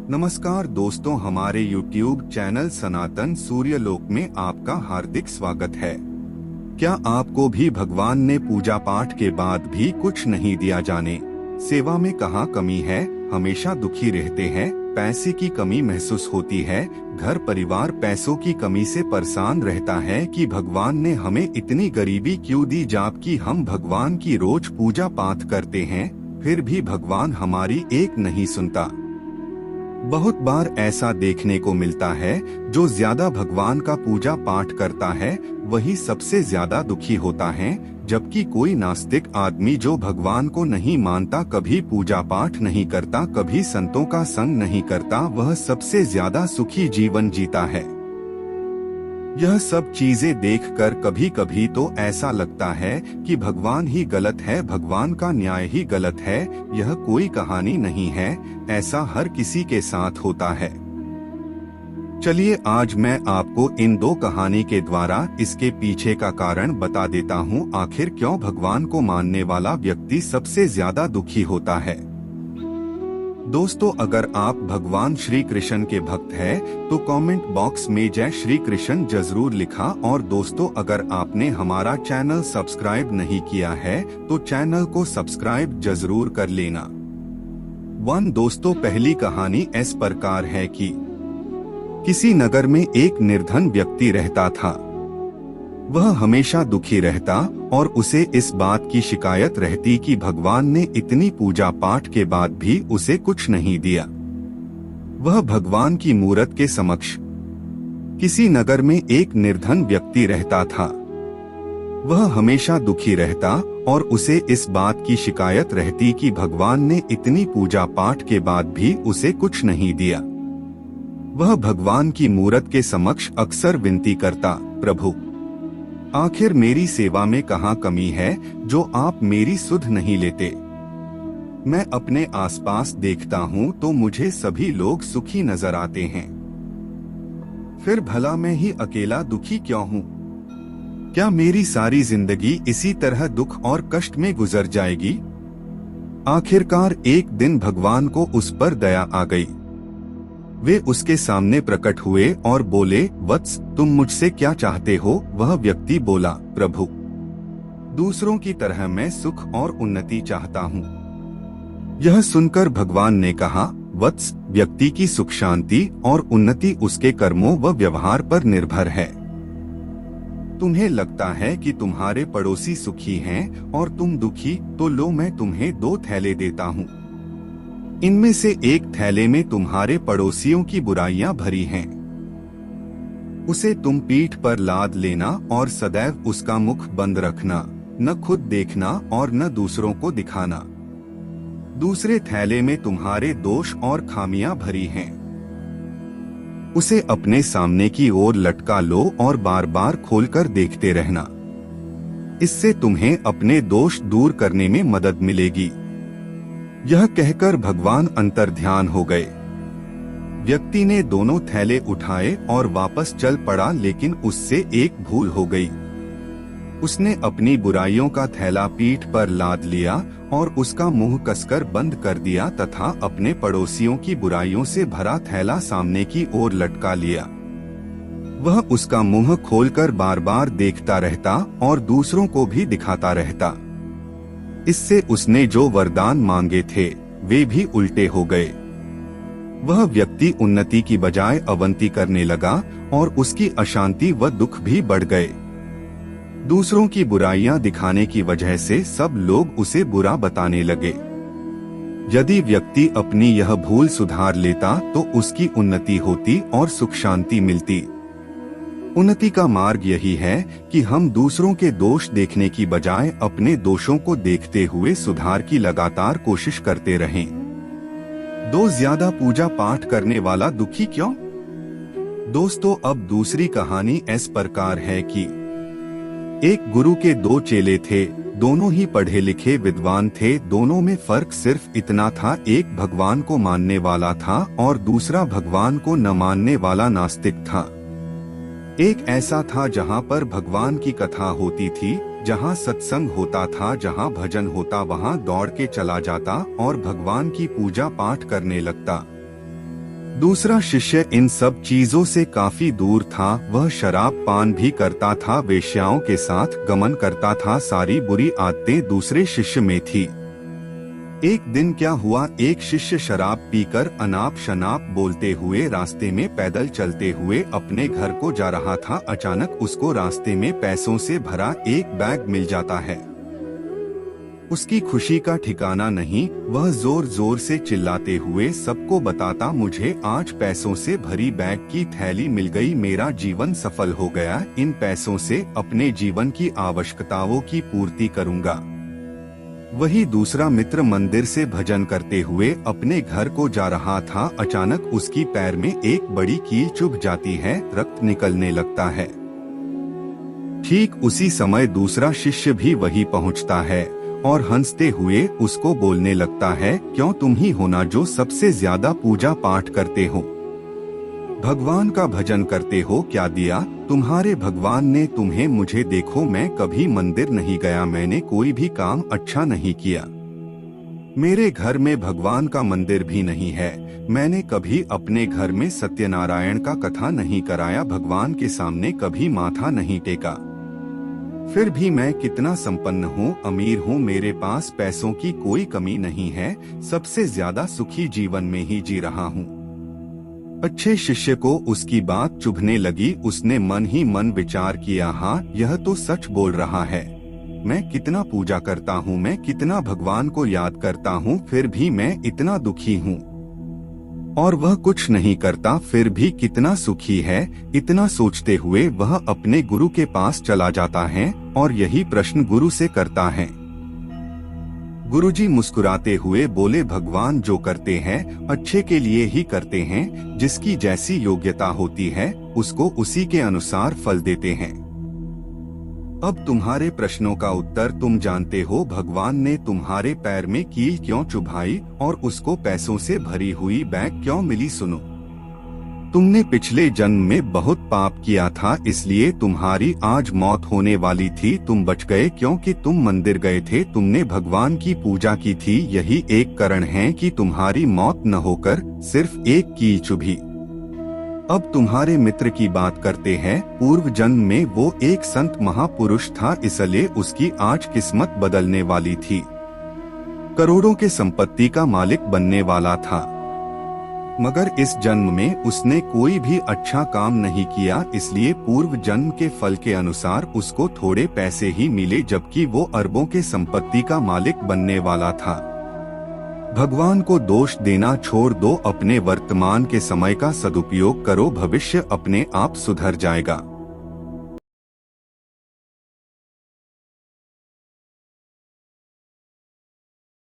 नमस्कार दोस्तों, हमारे YouTube चैनल सनातन सूर्यलोक में आपका हार्दिक स्वागत है। क्या आपको भी भगवान ने पूजा पाठ के बाद भी कुछ नहीं दिया जाने? सेवा में कहाँ कमी है? हमेशा दुखी रहते हैं, पैसे की कमी महसूस होती है, घर परिवार पैसों की कमी से परेशान रहता है कि भगवान ने हमें इतनी गरीबी क्यों दी, जबकि हम भगवान की रोज पूजा पाठ करते हैं, फिर भी भगवान हमारी एक नहीं सुनता। बहुत बार ऐसा देखने को मिलता है, जो ज्यादा भगवान का पूजा पाठ करता है वही सबसे ज्यादा दुखी होता है, जबकि कोई नास्तिक आदमी जो भगवान को नहीं मानता, कभी पूजा पाठ नहीं करता, कभी संतों का संग नहीं करता, वह सबसे ज्यादा सुखी जीवन जीता है। यह सब चीजें देखकर कभी कभी तो ऐसा लगता है कि भगवान ही गलत है, भगवान का न्याय ही गलत है। यह कोई कहानी नहीं है, ऐसा हर किसी के साथ होता है। चलिए आज मैं आपको इन दो कहानी के द्वारा इसके पीछे का कारण बता देता हूँ, आखिर क्यों भगवान को मानने वाला व्यक्ति सबसे ज्यादा दुखी होता है। दोस्तों, अगर आप भगवान श्री कृष्ण के भक्त हैं, तो कमेंट बॉक्स में जय श्री कृष्ण जरूर लिखा। और दोस्तों, अगर आपने हमारा चैनल सब्सक्राइब नहीं किया है तो चैनल को सब्सक्राइब जरूर कर लेना। दोस्तों, पहली कहानी इस प्रकार है कि किसी नगर में एक निर्धन व्यक्ति रहता था। वह हमेशा दुखी रहता और उसे इस बात की शिकायत रहती कि भगवान ने इतनी पूजा पाठ के बाद भी उसे कुछ नहीं दिया। वह भगवान की मूरत के समक्ष किसी नगर में एक निर्धन व्यक्ति रहता था। वह हमेशा दुखी रहता और उसे इस बात की शिकायत रहती कि भगवान ने इतनी पूजा पाठ के बाद भी उसे कुछ नहीं दिया। वह भगवान की मूरत के समक्ष अक्सर विनती करता, प्रभु, आखिर मेरी सेवा में कहाँ कमी है जो आप मेरी सुध नहीं लेते? मैं अपने आसपास देखता हूँ तो मुझे सभी लोग सुखी नजर आते हैं, फिर भला मैं ही अकेला दुखी क्यों हूँ? क्या मेरी सारी जिंदगी इसी तरह दुख और कष्ट में गुजर जाएगी? आखिरकार एक दिन भगवान को उस पर दया आ गई। वे उसके सामने प्रकट हुए और बोले, वत्स, तुम मुझसे क्या चाहते हो? वह व्यक्ति बोला, प्रभु, दूसरों की तरह मैं सुख और उन्नति चाहता हूँ। यह सुनकर भगवान ने कहा, वत्स, व्यक्ति की सुख शांति और उन्नति उसके कर्मों व व्यवहार पर निर्भर है। तुम्हें लगता है कि तुम्हारे पड़ोसी सुखी हैं और तुम दुखी, तो लो मैं तुम्हें 2 थैले देता हूँ। इनमें से एक थैले में तुम्हारे पड़ोसियों की बुराइयां भरी हैं। उसे तुम पीठ पर लाद लेना और सदैव उसका मुख बंद रखना, न खुद देखना और न दूसरों को दिखाना। दूसरे थैले में तुम्हारे दोष और खामियां भरी हैं। उसे अपने सामने की ओर लटका लो और बार बार खोलकर देखते रहना। इससे तुम्हें अपने दोष दूर करने में मदद मिलेगी। यह कहकर भगवान अंतर्ध्यान हो गए। व्यक्ति ने दोनों थैले उठाए और वापस चल पड़ा, लेकिन उससे एक भूल हो गई। उसने अपनी बुराइयों का थैला पीठ पर लाद लिया और उसका मुंह कसकर बंद कर दिया तथा अपने पड़ोसियों की बुराइयों से भरा थैला सामने की ओर लटका लिया। वह उसका मुंह खोलकर बार बार देखता रहता और दूसरों को भी दिखाता रहता। इससे उसने जो वरदान मांगे थे वे भी उल्टे हो गए। वह व्यक्ति उन्नति की बजाय अवनति करने लगा और उसकी अशांति व दुख भी बढ़ गए। दूसरों की बुराइयां दिखाने की वजह से सब लोग उसे बुरा बताने लगे। यदि व्यक्ति अपनी यह भूल सुधार लेता तो उसकी उन्नति होती और सुख शांति मिलती। उन्नति का मार्ग यही है कि हम दूसरों के दोष देखने की बजाय अपने दोषों को देखते हुए सुधार की लगातार कोशिश करते रहें। ज्यादा पूजा पाठ करने वाला दुखी क्यों? दोस्तों, अब दूसरी कहानी इस प्रकार है कि एक गुरु के 2 चेले थे। दोनों ही पढ़े लिखे विद्वान थे। दोनों में फर्क सिर्फ इतना था, एक भगवान को मानने वाला था और दूसरा भगवान को न मानने वाला नास्तिक था। एक ऐसा था जहाँ पर भगवान की कथा होती थी, जहाँ सत्संग होता था, जहाँ भजन होता, वहाँ दौड़ के चला जाता और भगवान की पूजा पाठ करने लगता। दूसरा शिष्य इन सब चीजों से काफी दूर था। वह शराब पान भी करता था, वेश्याओं के साथ गमन करता था। सारी बुरी आदतें दूसरे शिष्य में थी। एक दिन क्या हुआ, एक शिष्य शराब पीकर अनाप शनाप बोलते हुए रास्ते में पैदल चलते हुए अपने घर को जा रहा था। अचानक उसको रास्ते में पैसों से भरा एक बैग मिल जाता है। उसकी खुशी का ठिकाना नहीं। वह जोर जोर से चिल्लाते हुए सबको बताता, मुझे आज पैसों से भरी बैग की थैली मिल गई, मेरा जीवन सफल हो गया। इन पैसों से अपने जीवन की आवश्यकताओं की पूर्ति करूंगा। वही दूसरा मित्र मंदिर से भजन करते हुए अपने घर को जा रहा था। अचानक उसकी पैर में एक बड़ी कील चुभ जाती है, रक्त निकलने लगता है। ठीक उसी समय दूसरा शिष्य भी वही पहुंचता है और हंसते हुए उसको बोलने लगता है, क्यों तुम ही हो ना जो सबसे ज्यादा पूजा पाठ करते हो, भगवान का भजन करते हो, क्या दिया तुम्हारे भगवान ने तुम्हें? मुझे देखो, मैं कभी मंदिर नहीं गया, मैंने कोई भी काम अच्छा नहीं किया, मेरे घर में भगवान का मंदिर भी नहीं है, मैंने कभी अपने घर में सत्यनारायण का कथा नहीं कराया, भगवान के सामने कभी माथा नहीं टेका, फिर भी मैं कितना संपन्न हूँ, अमीर हूँ, मेरे पास पैसों की कोई कमी नहीं है, सबसे ज्यादा सुखी जीवन में ही जी रहा हूँ। अच्छे शिष्य को उसकी बात चुभने लगी। उसने मन ही मन विचार किया, हाँ यह तो सच बोल रहा है, मैं कितना पूजा करता हूँ, मैं कितना भगवान को याद करता हूँ, फिर भी मैं इतना दुखी हूँ, और वह कुछ नहीं करता फिर भी कितना सुखी है। इतना सोचते हुए वह अपने गुरु के पास चला जाता है और यही प्रश्न गुरु से करता है। गुरुजी मुस्कुराते हुए बोले, भगवान जो करते हैं अच्छे के लिए ही करते हैं, जिसकी जैसी योग्यता होती है उसको उसी के अनुसार फल देते हैं। अब तुम्हारे प्रश्नों का उत्तर तुम जानते हो, भगवान ने तुम्हारे पैर में कील क्यों चुभाई और उसको पैसों से भरी हुई बैग क्यों मिली? सुनो, तुमने पिछले जन्म में बहुत पाप किया था, इसलिए तुम्हारी आज मौत होने वाली थी, तुम बच गए क्योंकि तुम मंदिर गए थे, तुमने भगवान की पूजा की थी, यही एक कारण है कि तुम्हारी मौत न होकर सिर्फ एक कील चुभी। अब तुम्हारे मित्र की बात करते हैं। पूर्व जन्म में वो एक संत महापुरुष था, इसलिए उसकी आज किस्मत बदलने वाली थी, करोड़ों के संपत्ति का मालिक बनने वाला था, मगर इस जन्म में उसने कोई भी अच्छा काम नहीं किया, इसलिए पूर्व जन्म के फल के अनुसार उसको थोड़े पैसे ही मिले, जबकि वो अरबों के संपत्ति का मालिक बनने वाला था। भगवान को दोष देना छोड़ दो, अपने वर्तमान के समय का सदुपयोग करो, भविष्य अपने आप सुधर जाएगा।